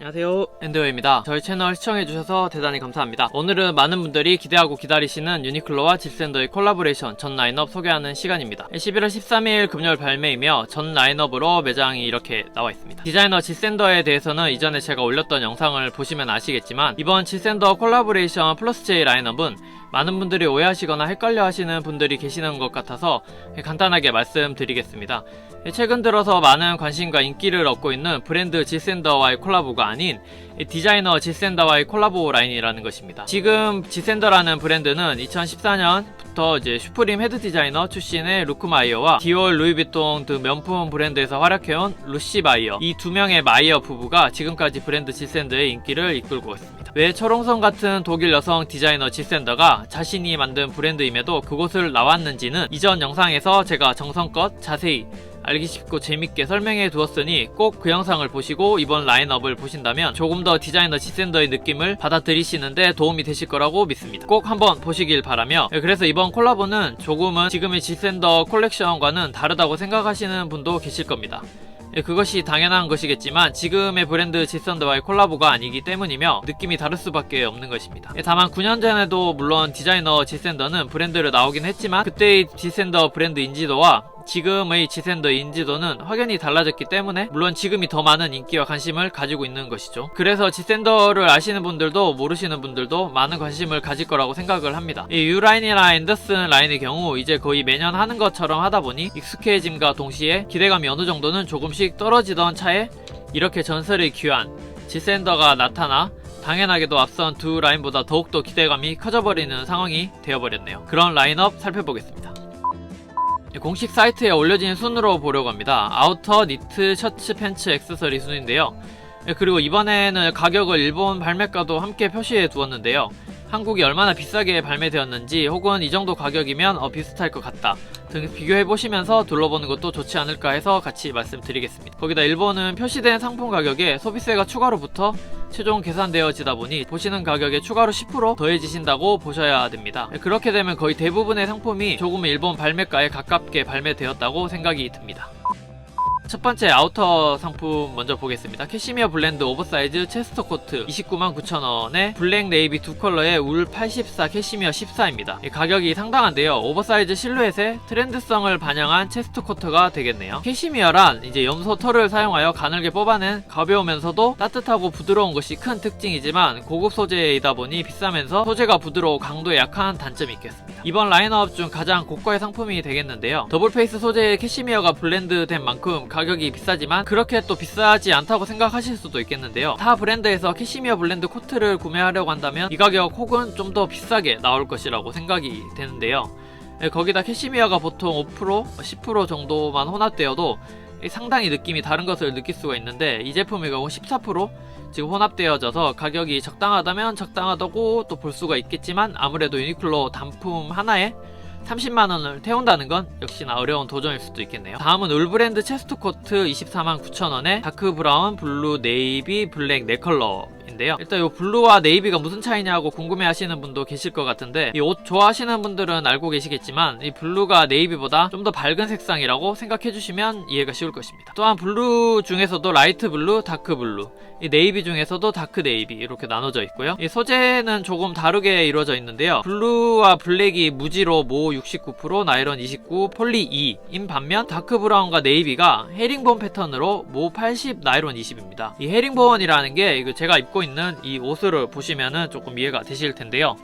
안녕하세요, 엔드웨입니다. 저희 채널 시청해주셔서 대단히 감사합니다. 오늘은 많은 분들이 기대하고 기다리시는 유니클로와 질샌더의 콜라보레이션 전 라인업 소개하는 시간입니다. 11월 13일 금요일 발매이며 전 라인업으로 매장이 이렇게 나와 있습니다. 디자이너 질샌더에 대해서는 이전에 제가 올렸던 영상을 보시면 아시겠지만, 이번 질샌더 콜라보레이션 플러스 J 라인업은 많은 분들이 오해하시거나 헷갈려 하시는 분들이 계시는 것 같아서 간단하게 말씀드리겠습니다. 최근 들어서 많은 관심과 인기를 얻고 있는 브랜드 질샌더와의 콜라보가 아닌 디자이너 질샌더와의 콜라보 라인이라는 것입니다. 지금 질샌더라는 브랜드는 2014년부터 슈프림 헤드 디자이너 출신의 루크 마이어와 디올, 루이비통 등 명품 브랜드에서 활약해온 루시 마이어, 이 두 명의 마이어 부부가 지금까지 브랜드 질샌더의 인기를 이끌고 있습니다. 왜 초롱성 같은 독일 여성 디자이너 질샌더가 자신이 만든 브랜드임에도 그곳을 나왔는지는 이전 영상에서 제가 정성껏 자세히 알기 쉽고 재밌게 설명해 두었으니 꼭 그 영상을 보시고 이번 라인업을 보신다면 조금 더 디자이너 질샌더의 느낌을 받아들이시는데 도움이 되실 거라고 믿습니다. 꼭 한번 보시길 바라며, 그래서 이번 콜라보는 조금은 지금의 질샌더 콜렉션과는 다르다고 생각하시는 분도 계실 겁니다. 그것이 당연한 것이겠지만 지금의 브랜드 질샌더와의 콜라보가 아니기 때문이며 느낌이 다를 수밖에 없는 것입니다. 다만 9년 전에도 물론 디자이너 질샌더는 브랜드를 나오긴 했지만 그때의 질샌더 브랜드 인지도와 지금의 질샌더 인지도는 확연히 달라졌기 때문에 물론 지금이 더 많은 인기와 관심을 가지고 있는 것이죠. 그래서 질샌더를 아시는 분들도 모르시는 분들도 많은 관심을 가질 거라고 생각을 합니다. 이 U라인이나 앤더슨 라인의 경우 이제 거의 매년 하는 것처럼 하다 보니 익숙해짐과 동시에 기대감이 어느 정도는 조금씩 떨어지던 차에 이렇게 전설의 귀환 질샌더가 나타나 당연하게도 앞선 두 라인보다 더욱더 기대감이 커져버리는 상황이 되어버렸네요. 그런 라인업 살펴보겠습니다. 공식 사이트에 올려진 순으로 보려고 합니다. 아우터, 니트, 셔츠, 팬츠, 액세서리 순인데요. 그리고 이번에는 가격을 일본 발매가도 함께 표시해 두었는데요. 한국이 얼마나 비싸게 발매되었는지 혹은 이 정도 가격이면 비슷할 것 같다 등 비교해보시면서 둘러보는 것도 좋지 않을까 해서 같이 말씀드리겠습니다. 거기다 일본은 표시된 상품 가격에 소비세가 추가로 붙어 최종 계산되어지다 보니 보시는 가격에 추가로 10% 더해지신다고 보셔야 됩니다. 그렇게 되면 거의 대부분의 상품이 조금은 일본 발매가에 가깝게 발매되었다고 생각이 듭니다. 첫 번째 아우터 상품 먼저 보겠습니다. 캐시미어 블렌드 오버사이즈 체스터 코트 299,900원에 블랙 네이비 두 컬러의 울 84 캐시미어 14입니다. 가격이 상당한데요. 오버사이즈 실루엣의 트렌드성을 반영한 체스트 코트가 되겠네요. 캐시미어란 이제 염소 털을 사용하여 가늘게 뽑아낸 가벼우면서도 따뜻하고 부드러운 것이 큰 특징이지만 고급 소재이다 보니 비싸면서 소재가 부드러워 강도에 약한 단점이 있겠습니다. 이번 라인업 중 가장 고가의 상품이 되겠는데요. 더블페이스 소재의 캐시미어가 블렌드된 만큼 가격이 비싸지만 그렇게 또 비싸지 않다고 생각하실 수도 있겠는데요. 타 브랜드에서 캐시미어 블렌드 코트를 구매하려고 한다면 이 가격 혹은 좀 더 비싸게 나올 것이라고 생각이 되는데요. 거기다 캐시미어가 보통 5%, 10% 정도만 혼합되어도 상당히 느낌이 다른 것을 느낄 수가 있는데 이 제품의 경우 14% 지금 혼합되어져서 가격이 적당하다면 적당하다고 또 볼 수가 있겠지만 아무래도 유니클로 단품 하나에 30만원을 태운다는 건 역시나 어려운 도전일 수도 있겠네요. 다음은 울브랜드 체스트 코트 249,000원에 다크 브라운, 블루, 네이비, 블랙 4컬러인데요. 일단 이 블루와 네이비가 무슨 차이냐고 궁금해 하시는 분도 계실 것 같은데 이 옷 좋아하시는 분들은 알고 계시겠지만 이 블루가 네이비보다 좀 더 밝은 색상이라고 생각해 주시면 이해가 쉬울 것입니다. 또한 블루 중에서도 라이트 블루, 다크 블루, 이 네이비 중에서도 다크 네이비 이렇게 나눠져 있고요. 이 소재는 조금 다르게 이루어져 있는데요. 블루와 블랙이 무지로 모 69%, 나일론 29, 폴리 2인 반면 다크 브라운과 네이비가 헤링본 패턴으로 모 80, 나일론 20입니다. 이 헤링본이라는 게 제가 입고 있는 이 옷을 보시면은 조금 이해가 되실 텐데요.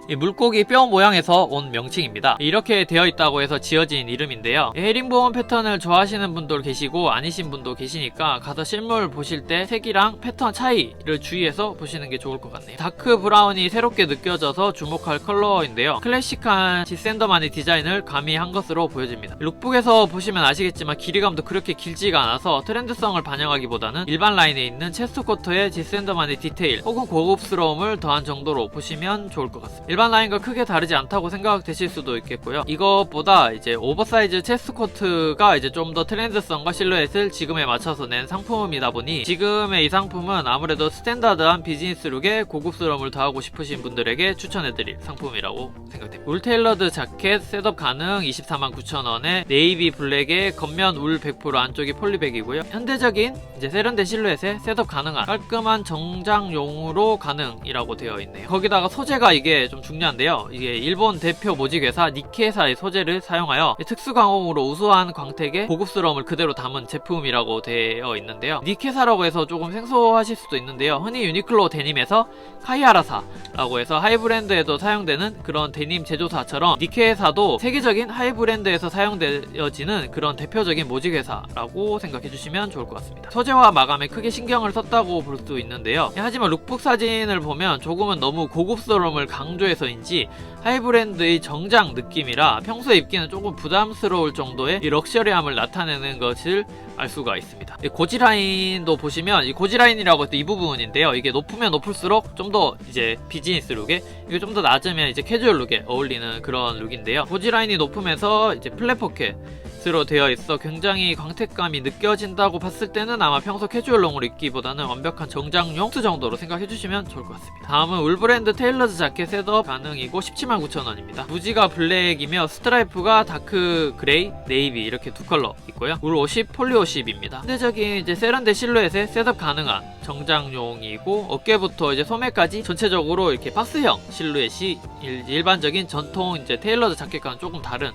이 물고기 뼈 모양에서 온 명칭입니다. 이렇게 되어 있다고 해서 지어진 이름인데요. 헤링본 패턴을 좋아하시는 분도 계시고 아니신 분도 계시니까 가서 실물 보실 때 색이랑 패턴 차이를 주의해서 보시는 게 좋을 것 같네요. 다크 브라운이 새롭게 느껴져서 주목할 컬러인데요. 클래식한 질샌더만의 디자인을 가미한 것으로 보여집니다. 룩북에서 보시면 아시겠지만 길이감도 그렇게 길지가 않아서 트렌드성을 반영하기보다는 일반 라인에 있는 체스트 코트의 질샌더만의 디테일 혹은 고급스러움을 더한 정도로 보시면 좋을 것 같습니다. 일반 라인과 크게 다르지 않다고 생각되실 수도 있겠고요. 이것보다 이제 오버사이즈 체스트 코트가 이제 좀 더 트렌드성과 실루엣을 지금에 맞춰서 낸 상품이다 보니 지금의 이 상품은 아무래도 스탠다드한 비즈니스 룩에 고급스러움을 더하고 싶으신 분들에게 추천해드릴 상품이라고 생각됩니다. 울 테일러드 자켓 셋업 가능 249,000원에 네이비 블랙에 겉면 울 100% 안쪽이 폴리백이고요. 현대적인 이제 세련된 실루엣에 셋업 가능한 깔끔한 정장용으로 가능이라고 되어 있네요. 거기다가 소재가 이게 좀 중요한데요. 이게 일본 대표 모직회사 니케사의 소재를 사용하여 특수 광홍으로 우수한 광택의 고급스러움을 그대로 담은 제품이라고 되어 있는데요. 니케사라고 해서 조금 생소하실 수도 있는데요. 흔히 유니클로 데님에서 카이하라사라고 해서 하이브랜드에도 사용되는 그런 데님 제조사처럼 니케사도 세계적인 하이브랜드에서 사용되어지는 그런 대표적인 모직회사라고 생각해주시면 좋을 것 같습니다. 소재와 마감에 크게 신경을 썼다고 볼 수 있는데요. 하지만 룩북 사진을 보면 조금은 너무 고급스러움을 강조해서인지 하이브랜드의 정장 느낌이라 평소에 입기는 조금 부담스러울 정도의 이 럭셔리함을 나타내는 것을 알 수가 있습니다. 고지라인도 보시면 이 고지라인이라고 해도 이 부분인데요. 이게 높으면 높을수록 좀 더 이제 비즈니스 룩에, 이게 좀 더 낮으면 이제 캐주얼 룩에 어울리는 그런 룩인데요. 고지라인이 높으면서 이제 플랫 포켓으로 되어 있어 굉장히 광택감이 느껴진다고 봤을 때는 아마 평소 캐주얼롱으로 입기보다는 완벽한 정장용 수 정도로 생각해 주시면 좋을 것 같습니다. 다음은 울브랜드 테일러드 자켓 셋업 가능이고 179,000원입니다. 무지가 블랙이며 스트라이프가 다크 그레이, 네이비 이렇게 두 컬러 있고요. 울 50, 폴리 50입니다. 현대적인 이제 세련된 실루엣에 셋업 가능한 정장용이고 어깨부터 이제 소매까지 전체적으로 이렇게 박스형 실루엣이 일반적인 전통 이제 테일러드 자켓과는 조금 다른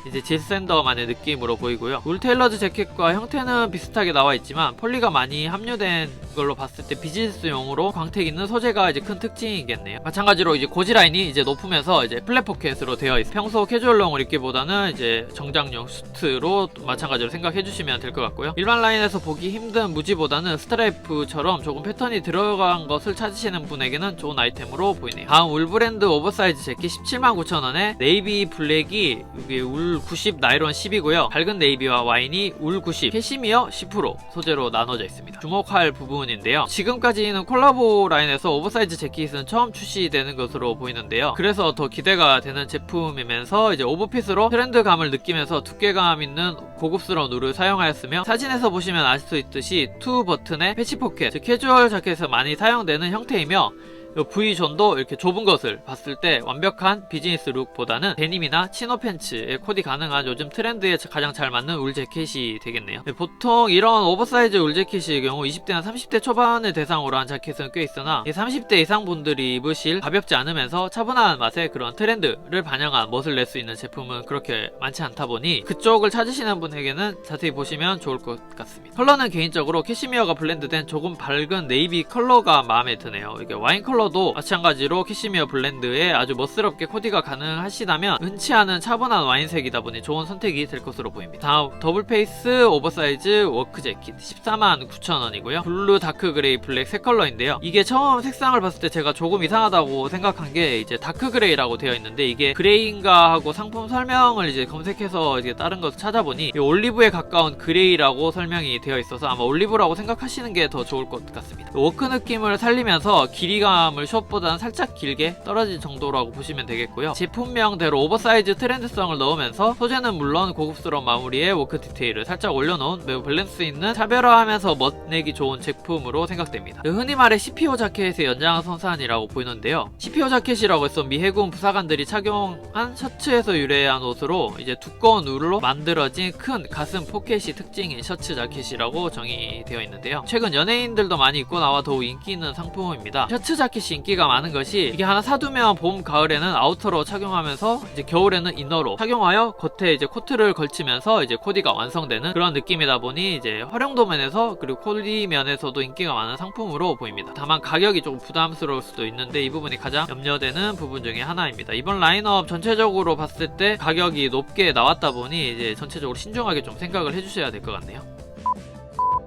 이제 질샌더만의 느낌으로 보이고요. 울 테일러드 재킷과 형태는 비슷하게 나와 있지만 폴리가 많이 함유된 걸로 봤을 때 비즈니스용으로 광택 있는 소재가 이제 큰 특징이겠네요. 마찬가지로 이제 고지라인이 이제 높으면서 이제 플랫 포켓으로 되어 있어 평소 캐주얼용을 입기보다는 이제 정장용 수트로 마찬가지로 생각해 주시면 될 것 같고요. 일반 라인에서 보기 힘든 무지보다는 스트라이프처럼 조금 패턴이 들어간 것을 찾으시는 분에게는 좋은 아이템으로 보이네요. 다음 울브랜드 오버사이즈 재킷 179,000원에 네이비 블랙이 여기 울 90 나이론 10이고요. 밝은 네이비와 와인이 울 90 캐시미어 10% 소재로 나눠져 있습니다. 주목할 부분인데요. 지금까지는 콜라보 라인에서 오버사이즈 재킷은 처음 출시되는 것으로 보이는데요. 그래서 더 기대가 되는 제품이면서 이제 오버핏으로 트렌드감을 느끼면서 두께감 있는 고급스러운 울을 사용하였으며 사진에서 보시면 알 수 있듯이 투 버튼의 패치 포켓, 즉 캐주얼 자켓에서 많이 사용되는 형태이며 V존도 이렇게 좁은 것을 봤을 때 완벽한 비즈니스 룩보다는 데님이나 치노 팬츠에 코디 가능한 요즘 트렌드에 가장 잘 맞는 울 재킷이 되겠네요. 보통 이런 오버사이즈 울 재킷의 경우 20대나 30대 초반을 대상으로 한 자켓은 꽤 있으나 30대 이상 분들이 입으실 가볍지 않으면서 차분한 맛의 그런 트렌드를 반영한 멋을 낼 수 있는 제품은 그렇게 많지 않다 보니 그쪽을 찾으시는 분에게는 자세히 보시면 좋을 것 같습니다. 컬러는 개인적으로 캐시미어가 블렌드된 조금 밝은 네이비 컬러가 마음에 드네요. 이게 와인 컬러도 마찬가지로 캐시미어 블렌드에 아주 멋스럽게 코디가 가능하시다면 흔치 않은 차분한 와인색이다 보니 좋은 선택이 될 것으로 보입니다. 다음 더블 페이스 오버사이즈 워크 재킷 149,000원이고요. 블루, 다크 그레이, 블랙 세 컬러인데요. 이게 처음 색상을 봤을 때 제가 조금 이상하다고 생각한 게 이제 다크 그레이라고 되어 있는데 이게 그레이인가 하고 상품 설명을 이제 검색해서 이제 다른 것을 찾아보니 올리브에 가까운 그레이라고 설명이 되어 있어서 아마 올리브라고 생각하시는 게 더 좋을 것 같습니다. 워크 느낌을 살리면서 길이감을 숏보다는 살짝 길게 떨어질 정도라고 보시면 되겠고요. 제품명대로 오버사이즈 트렌드성을 넣으면서 소재는 물론 고급스러운 마무리에 워크 디테일을 살짝 올려놓은 매우 밸런스 있는 차별화하면서 멋내기 좋은 제품으로 생각됩니다. 흔히 말해 CPO 자켓의 연장선상이라고 보이는데요. CPO 자켓이라고 해서 미 해군 부사관들이 착용한 셔츠에서 유래한 옷으로 이제 두꺼운 울로 만들어진 큰 가슴 포켓이 특징인 셔츠 자켓이라고 정의되어 있는데요. 최근 연예인들도 많이 입고 나와 더욱 인기 있는 상품입니다. 셔츠 자켓이 인기가 많은 것이 이게 하나 사두면 봄, 가을에는 아우터로 착용하면서 이제 겨울에는 이너로 착용하여 겉에 이제 코트를 걸치면서 이제 코디가 완성되는 그런 느낌이다 보니 이제 활용도 면에서 그리고 코디 면에서도 인기가 많은 상품으로 보입니다. 다만 가격이 조금 부담스러울 수도 있는데 이 부분이 가장 염려되는 부분 중에 하나입니다. 이번 라인업 전체적으로 봤을 때 가격이 높게 나왔다 보니 이제 전체적으로 신중하게 좀 생각을 해주셔야 될 것 같네요.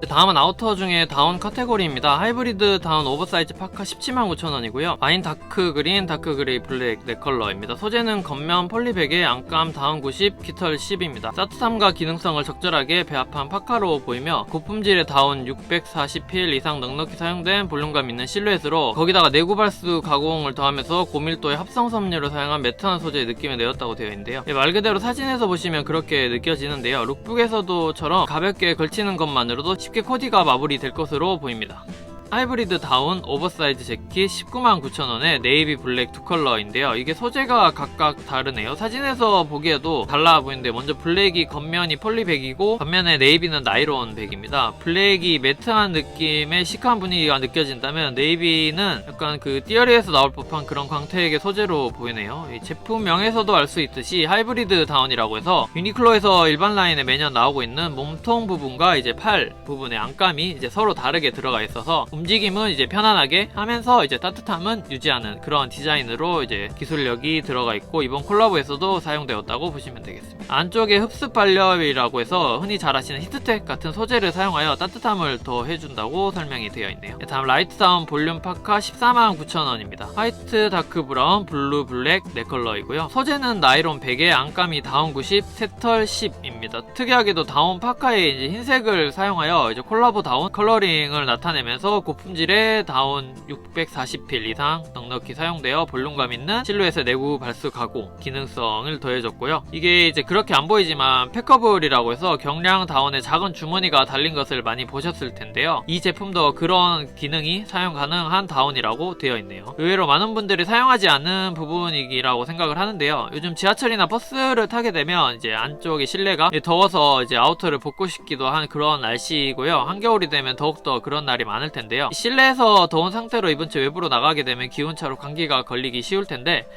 다음은 아우터 중에 다운 카테고리입니다. 하이브리드 다운 오버사이즈 파카 179,000원이고요. 와인 다크 그린, 다크 그레이, 블랙 4컬러입니다. 소재는 겉면 폴리백에 안감 다운 90, 깃털 10입니다. 따뜻함과 기능성을 적절하게 배합한 파카로 보이며 고품질의 다운 640필 이상 넉넉히 사용된 볼륨감 있는 실루엣으로 거기다가 내구 발수 가공을 더하면서 고밀도의 합성 섬유를 사용한 매트한 소재의 느낌을 내었다고 되어 있는데요. 말 그대로 사진에서 보시면 그렇게 느껴지는데요. 룩북에서도처럼 가볍게 걸치는 것만으로도 쉽게 코디가 마무리될 것으로 보입니다. 하이브리드 다운 오버사이즈 재킷 199,900원에 네이비 블랙 두 컬러인데요. 이게 소재가 각각 다르네요. 사진에서 보기에도 달라 보이는데 먼저 블랙이 겉면이 폴리백이고 반면에 네이비는 나이론 백입니다. 블랙이 매트한 느낌의 시크한 분위기가 느껴진다면 네이비는 약간 그 띠어리에서 나올 법한 그런 광택의 소재로 보이네요. 이 제품명에서도 알 수 있듯이 하이브리드 다운이라고 해서 유니클로에서 일반 라인에 매년 나오고 있는 몸통 부분과 이제 팔 부분의 안감이 이제 서로 다르게 들어가 있어서 움직임은 이제 편안하게 하면서 이제 따뜻함은 유지하는 그런 디자인으로 이제 기술력이 들어가 있고 이번 콜라보에서도 사용되었다고 보시면 되겠습니다. 안쪽에 흡습 발열이라고 해서 흔히 잘 아시는 히트텍 같은 소재를 사용하여 따뜻함을 더 해준다고 설명이 되어 있네요. 다음 라이트 다운 볼륨 파카 149,000원입니다. 화이트, 다크 브라운, 블루, 블랙 4컬러이고요. 소재는 나이론 100에 안감이 다운 90, 새털 10입니다. 특이하게도 다운 파카에 이제 흰색을 사용하여 이제 콜라보 다운 컬러링을 나타내면서 고품질의 다운 640필 이상 넉넉히 사용되어 볼륨감 있는 실루엣의 내구 발수 가공 기능성을 더해줬고요. 이게 이제 그렇게 안 보이지만 패커블이라고 해서 경량 다운에 작은 주머니가 달린 것을 많이 보셨을 텐데요. 이 제품도 그런 기능이 사용 가능한 다운이라고 되어 있네요. 의외로 많은 분들이 사용하지 않는 부분이라고 생각을 하는데요. 요즘 지하철이나 버스를 타게 되면 이제 안쪽에 실내가 더워서 이제 아우터를 벗고 싶기도 한 그런 날씨이고요. 한겨울이 되면 더욱더 그런 날이 많을 텐데요. 실내에서 더운 상태로 입은 채 외부로 나가게 되면 기온차로 감기가 걸리기 쉬울 텐데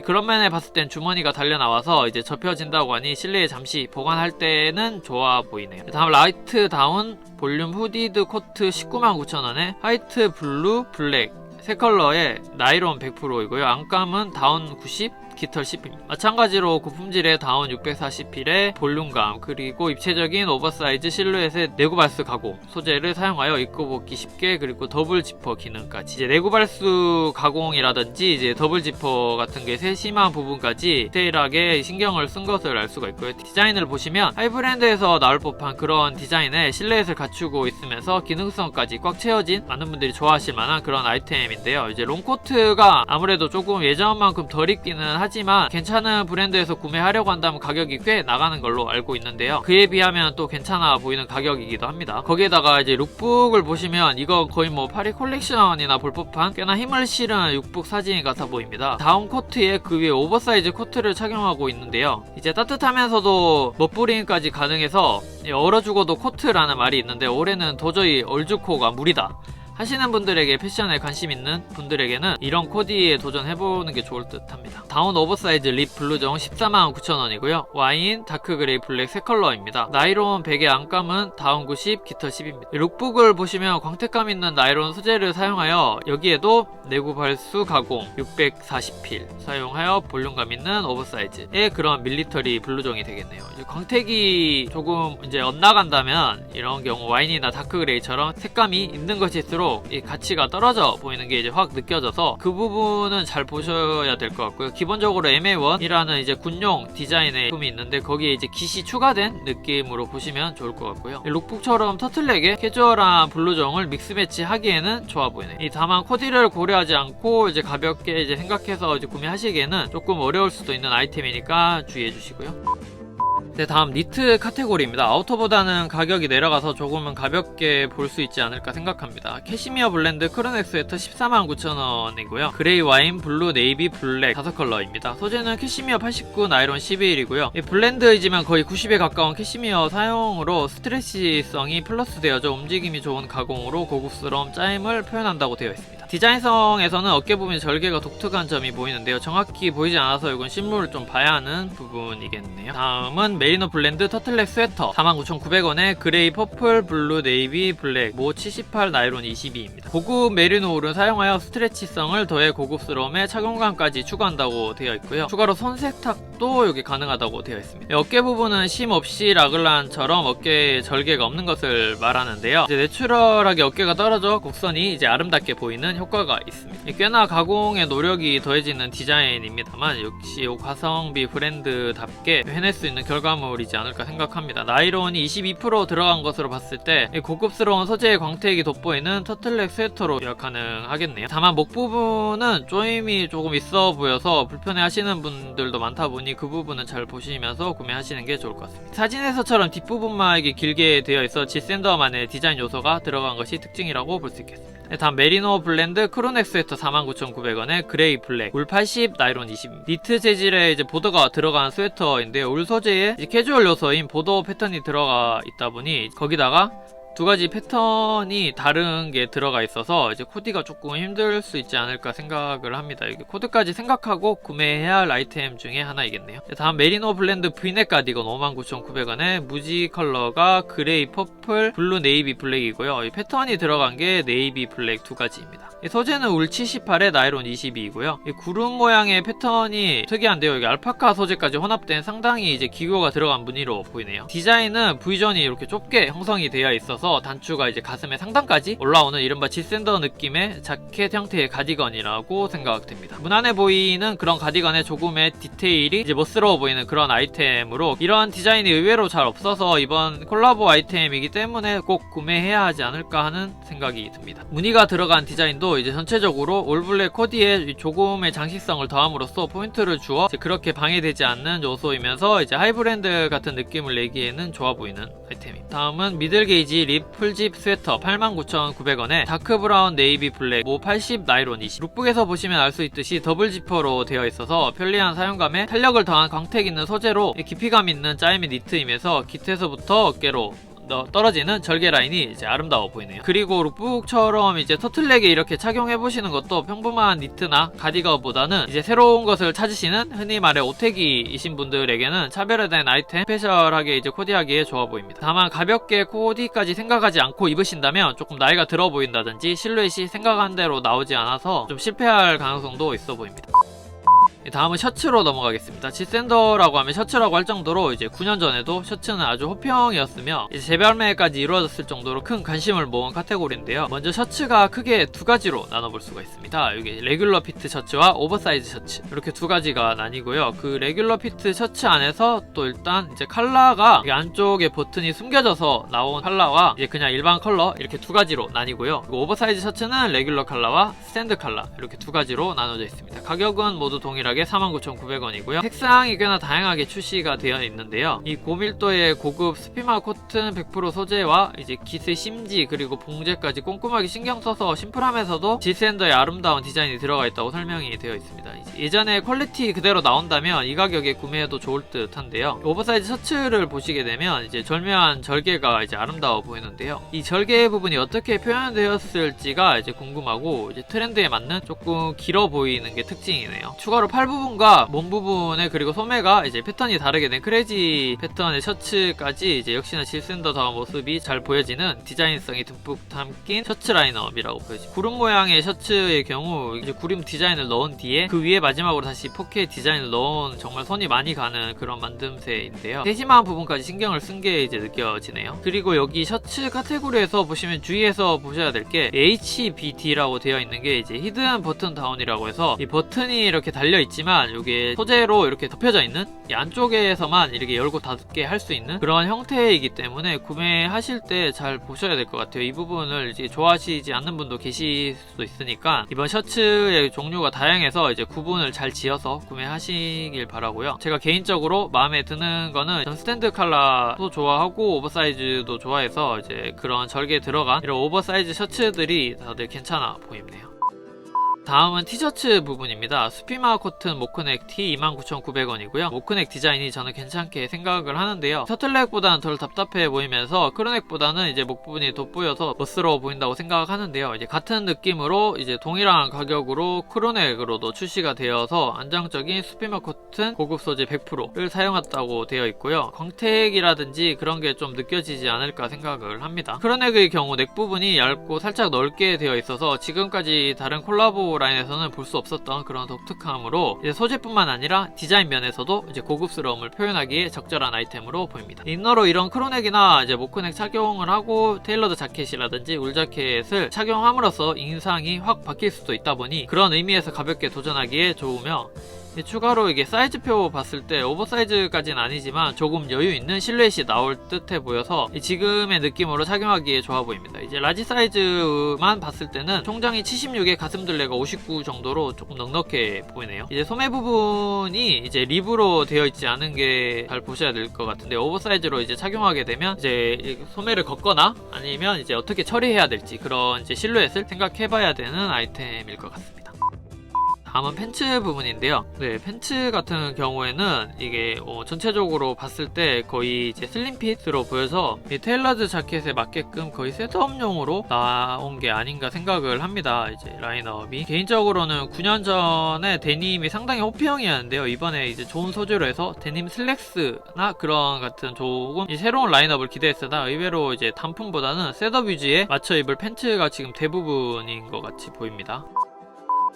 그런 면에 봤을 땐 주머니가 달려 나와서 이제 접혀진다고 하니 실내에 잠시 보관할 때는 좋아 보이네요. 다음 라이트 다운 볼륨 후디드 코트 199,900원에 화이트, 블루, 블랙 세 컬러의 나이론 100%이고요. 안감은 다운 90, 깃털 10입니다. 마찬가지로 고품질의 다운 640필의 볼륨감 그리고 입체적인 오버사이즈 실루엣의 내구 발수 가공 소재를 사용하여 입고 벗기 쉽게 그리고 더블 지퍼 기능까지 이제 내구 발수 가공이라든지 이제 더블 지퍼 같은 게 세심한 부분까지 디테일하게 신경을 쓴 것을 알 수가 있고요. 디자인을 보시면 하이브랜드에서 나올 법한 그런 디자인의 실루엣을 갖추고 있으면서 기능성까지 꽉 채워진 많은 분들이 좋아하실 만한 그런 아이템인데요. 이제 롱코트가 아무래도 조금 예전만큼 덜 입기는 하지만 괜찮은 브랜드에서 구매하려고 한다면 가격이 꽤 나가는 걸로 알고 있는데요. 그에 비하면 또 괜찮아 보이는 가격이기도 합니다. 거기에다가 이제 룩북을 보시면 이거 거의 뭐 파리 콜렉션이나 볼 법한 꽤나 힘을 실은 룩북 사진이 같아 보입니다. 다운 코트에 그 위에 오버사이즈 코트를 착용하고 있는데요. 이제 따뜻하면서도 멋부림까지 가능해서 얼어 죽어도 코트라는 말이 있는데 올해는 도저히 얼죽코가 무리다 하시는 분들에게 패션에 관심 있는 분들에게는 이런 코디에 도전해보는 게 좋을 듯 합니다. 다운 오버사이즈 립 블루정 149,900원이고요. 와인, 다크 그레이, 블랙 세 컬러입니다. 나이론 100의 안감은 다운 90, 깃털 10입니다. 룩북을 보시면 광택감 있는 나이론 소재를 사용하여 여기에도 내구 발수 가공 640필 사용하여 볼륨감 있는 오버사이즈의 그런 밀리터리 블루정이 되겠네요. 이제 광택이 조금 이제 엇나간다면 이런 경우 와인이나 다크 그레이처럼 색감이 있는 것일수록 이 가치가 떨어져 보이는 게 이제 확 느껴져서 그 부분은 잘 보셔야 될 것 같고요. 기본적으로 MA1이라는 이제 군용 디자인의 제품이 있는데 거기에 이제 깃이 추가된 느낌으로 보시면 좋을 것 같고요. 룩북처럼 터틀넥에 캐주얼한 블루정을 믹스 매치 하기에는 좋아 보이네. 이 다만 코디를 고려하지 않고 이제 가볍게 이제 생각해서 이제 구매하시기에는 조금 어려울 수도 있는 아이템이니까 주의해 주시고요. 네, 다음 니트 카테고리입니다. 아우터보다는 가격이 내려가서 조금은 가볍게 볼 수 있지 않을까 생각합니다. 캐시미어 블렌드 크루넥 스웨터 149,000원이고요. 그레이 와인, 블루, 네이비, 블랙 5컬러입니다. 소재는 캐시미어 89, 나이론 11이고요. 블렌드이지만 거의 90에 가까운 캐시미어 사용으로 스트레치성이 플러스 되어져 움직임이 좋은 가공으로 고급스러운 짜임을 표현한다고 되어 있습니다. 디자인성에서는 어깨 부분이 절개가 독특한 점이 보이는데요. 정확히 보이지 않아서 이건 실물을 좀 봐야 하는 부분이겠네요. 다음은 메리노 블렌드 터틀넥 스웨터 49,900원에 그레이, 퍼플, 블루, 네이비, 블랙, 모 78, 나이론 22입니다. 고급 메리노 울은 사용하여 스트레치성을 더해 고급스러움에 착용감까지 추가한다고 되어 있고요. 추가로 손 세탁도 여기 가능하다고 되어 있습니다. 어깨 부분은 심 없이 라글란처럼 어깨에 절개가 없는 것을 말하는데요. 이제 내추럴하게 어깨가 떨어져 곡선이 이제 아름답게 보이는 효과가 있습니다. 꽤나 가공의 노력이 더해지는 디자인입니다만 역시 가성비 브랜드답게 해낼 수 있는 결과물이지 않을까 생각합니다. 나이론이 22% 들어간 것으로 봤을 때 고급스러운 소재의 광택이 돋보이는 터틀넥 스웨터로 요약 가능하겠네요. 다만 목 부분은 조임이 조금 있어 보여서 불편해 하시는 분들도 많다 보니 그 부분은 잘 보시면서 구매하시는 게 좋을 것 같습니다. 사진에서처럼 뒷부분만 이게 길게 되어 있어 지샌더만의 디자인 요소가 들어간 것이 특징이라고 볼 수 있겠습니다. 다음 메리노 블렌드 크루넥 스웨터 49,900원에 그레이, 블랙, 울 80, 나이론 20. 니트 재질의 이제 보더가 들어간 스웨터인데요. 울 소재에 이제 캐주얼 요소인 보더 패턴이 들어가 있다 보니 거기다가 두 가지 패턴이 다른 게 들어가 있어서 이제 코디가 조금 힘들 수 있지 않을까 생각을 합니다. 이게 코드까지 생각하고 구매해야 할 아이템 중에 하나이겠네요. 다음 메리노 블렌드 브이넥 가디건 59,900원에 무지 컬러가 그레이, 퍼플, 블루, 네이비, 블랙이고요. 이 패턴이 들어간 게 네이비, 블랙 두 가지입니다. 소재는 울 78에 나이론 22이고요. 이 구름 모양의 패턴이 특이한데요. 이게 알파카 소재까지 혼합된 상당히 이제 기교가 들어간 무늬로 보이네요. 디자인은 V존이 이렇게 좁게 형성이 되어 있어서 단추가 이제 가슴의 상단까지 올라오는 이른바 지샌더 느낌의 자켓 형태의 가디건이라고 생각됩니다. 무난해 보이는 그런 가디건에 조금의 디테일이 이제 멋스러워 보이는 그런 아이템으로 이런 디자인이 의외로 잘 없어서 이번 콜라보 아이템이기 때문에 꼭 구매해야 하지 않을까 하는 생각이 듭니다. 무늬가 들어간 디자인도 이제 전체적으로 올블랙 코디에 조금의 장식성을 더함으로써 포인트를 주어 그렇게 방해되지 않는 요소이면서 이제 하이브랜드 같은 느낌을 내기에는 좋아 보이는 아이템입니다. 다음은 미들 게이지 립 풀집 스웨터 89,900원에 다크 브라운, 네이비, 블랙, 모 80, 나이론 20. 룩북에서 보시면 알 수 있듯이 더블 지퍼로 되어 있어서 편리한 사용감에 탄력을 더한 광택 있는 소재로 깊이감 있는 짜임의 니트임에서 깃에서부터 어깨로 떨어지는 절개 라인이 이제 아름다워 보이네요. 그리고 룩북처럼 이제 터틀넥에 이렇게 착용해 보시는 것도 평범한 니트나 가디건보다는 이제 새로운 것을 찾으시는 흔히 말해 오태기이신 분들에게는 차별화된 아이템, 스페셜하게 이제 코디하기에 좋아 보입니다. 다만 가볍게 코디까지 생각하지 않고 입으신다면 조금 나이가 들어 보인다든지 실루엣이 생각한 대로 나오지 않아서 좀 실패할 가능성도 있어 보입니다. 다음은 셔츠로 넘어가겠습니다. 지샌더라고 하면 셔츠라고 할 정도로 이제 9년 전에도 셔츠는 아주 호평이었으며 이제 재발매까지 이루어졌을 정도로 큰 관심을 모은 카테고리인데요. 먼저 셔츠가 크게 두 가지로 나눠볼 수가 있습니다. 이게 레귤러 피트 셔츠와 오버사이즈 셔츠 이렇게 두 가지가 나뉘고요. 그 레귤러 피트 셔츠 안에서 또 일단 이제 컬러가 안쪽에 버튼이 숨겨져서 나온 컬러와 이제 그냥 일반 컬러 이렇게 두 가지로 나뉘고요. 오버사이즈 셔츠는 레귤러 컬러와 스탠드 컬러 이렇게 두 가지로 나눠져 있습니다. 가격은 모두 동일하게 49,900원이고요. 색상이 꽤나 다양하게 출시가 되어 있는데요. 이 고밀도의 고급 스피마 코튼 100% 소재와 이제 깃의 심지 그리고 봉제까지 꼼꼼하게 신경 써서 심플하면서도 지샌더의 아름다운 디자인이 들어가 있다고 설명이 되어 있습니다. 예전에 퀄리티 그대로 나온다면 이 가격에 구매해도 좋을 듯 한데요. 오버사이즈 셔츠를 보시게 되면 이제 절묘한 절개가 이제 아름다워 보이는데요. 이 절개 부분이 어떻게 표현되었을지가 이제 궁금하고 이제 트렌드에 맞는 조금 길어 보이는 게 특징이네요. 추가로 팔 부분과 몸 부분에 그리고 소매가 이제 패턴이 다르게 된 크레이지 패턴의 셔츠까지 이제 역시나 질샌더다운 모습이 잘 보여지는 디자인성이 듬뿍 담긴 셔츠 라인업이라고 보여집니다. 구름 모양의 셔츠의 경우 이제 구름 디자인을 넣은 뒤에 그 위에 마지막으로 다시 포켓 디자인을 넣은 정말 손이 많이 가는 그런 만듦새인데요. 세심한 부분까지 신경을 쓴 게 이제 느껴지네요. 그리고 여기 셔츠 카테고리에서 보시면 주의해서 보셔야 될 게 HBD라고 되어 있는 게 이제 히든 버튼 다운이라고 해서 이 버튼이 이렇게 달려 있지만 이게 소재로 이렇게 덮여져 있는 이 안쪽에서만 이렇게 열고 닫게 할 수 있는 그런 형태이기 때문에 구매하실 때 잘 보셔야 될 것 같아요. 이 부분을 이제 좋아하시지 않는 분도 계실 수도 있으니까 이번 셔츠의 종류가 다양해서 이제 구분을 잘 지어서 구매하시길 바라고요. 제가 개인적으로 마음에 드는 거는 전 스탠드 컬러도 좋아하고 오버사이즈도 좋아해서 이제 그런 절개 들어간 이런 오버사이즈 셔츠들이 다들 괜찮아 보이네요. 다음은 티셔츠 부분입니다. 수피마 코튼 모크넥 티 29,900원이고요. 모크넥 디자인이 저는 괜찮게 생각을 하는데요. 터틀넥보다는 덜 답답해 보이면서 크루넥보다는 이제 목 부분이 돋보여서 멋스러워 보인다고 생각하는데요. 이제 같은 느낌으로 이제 동일한 가격으로 크루넥으로도 출시가 되어서 안정적인 수피마 코튼 고급 소재 100%를 사용했다고 되어 있고요. 광택이라든지 그런 게 좀 느껴지지 않을까 생각을 합니다. 크루넥의 경우 넥 부분이 얇고 살짝 넓게 되어 있어서 지금까지 다른 콜라보 라인에서는 볼 수 없었던 그런 독특함으로 이제 소재뿐만 아니라 디자인 면에서도 이제 고급스러움을 표현하기에 적절한 아이템으로 보입니다. 인너로 이런 크루넥이나 이제 모크넥 착용을 하고 테일러드 자켓이라든지 울 자켓을 착용함으로써 인상이 확 바뀔 수도 있다 보니 그런 의미에서 가볍게 도전하기에 좋으며, 추가로 이게 사이즈표 봤을 때 오버사이즈까지는 아니지만 조금 여유 있는 실루엣이 나올 듯해 보여서 지금의 느낌으로 착용하기에 좋아 보입니다. 이제 라지 사이즈만 봤을 때는 총장이 76에 가슴둘레가 59 정도로 조금 넉넉해 보이네요. 이제 소매 부분이 이제 립으로 되어 있지 않은 게 잘 보셔야 될 것 같은데, 오버사이즈로 이제 착용하게 되면 이제 소매를 걷거나 아니면 이제 어떻게 처리해야 될지 그런 이제 실루엣을 생각해 봐야 되는 아이템일 것 같습니다. 다음은 팬츠 부분인데요. 네, 팬츠 같은 경우에는 이게 전체적으로 봤을 때 거의 이제 슬림핏으로 보여서 이 테일러드 자켓에 맞게끔 거의 셋업용으로 나온 게 아닌가 생각을 합니다. 이제 라인업이 개인적으로는 9년 전에 데님이 상당히 호피형이었는데요. 이번에 이제 좋은 소재로 해서 데님 슬랙스나 그런 같은 조금 새로운 라인업을 기대했으나 의외로 이제 단품보다는 셋업 위주에 맞춰 입을 팬츠가 지금 대부분인 것 같이 보입니다.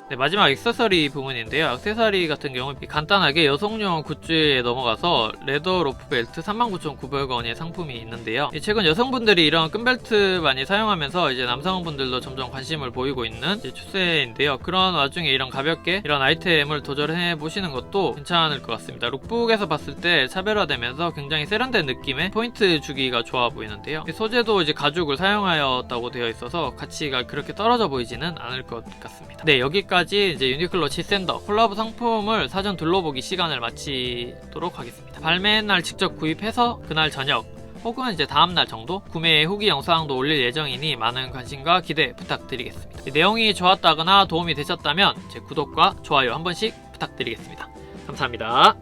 네, 마지막 액세서리 부분인데요. 액세서리 같은 경우는 간단하게 여성용 굿즈에 넘어가서 레더 로프 벨트 39,900원의 상품이 있는데요. 최근 여성분들이 이런 끈벨트 많이 사용하면서 이제 남성분들도 점점 관심을 보이고 있는 추세인데요. 그런 와중에 이런 가볍게 이런 아이템을 도전해 보시는 것도 괜찮을 것 같습니다. 룩북에서 봤을 때 차별화되면서 굉장히 세련된 느낌의 포인트 주기가 좋아 보이는데요. 소재도 이제 가죽을 사용하였다고 되어 있어서 가치가 그렇게 떨어져 보이지는 않을 것 같습니다. 네, 여기까지 이제 유니클로 질샌더 콜라보 상품을 사전 둘러보기 시간을 마치도록 하겠습니다. 발매날 직접 구입해서 그날 저녁 혹은 이제 다음날 정도 구매 후기 영상도 올릴 예정이니 많은 관심과 기대 부탁드리겠습니다. 내용이 좋았다거나 도움이 되셨다면 제 구독과 좋아요 한 번씩 부탁드리겠습니다. 감사합니다.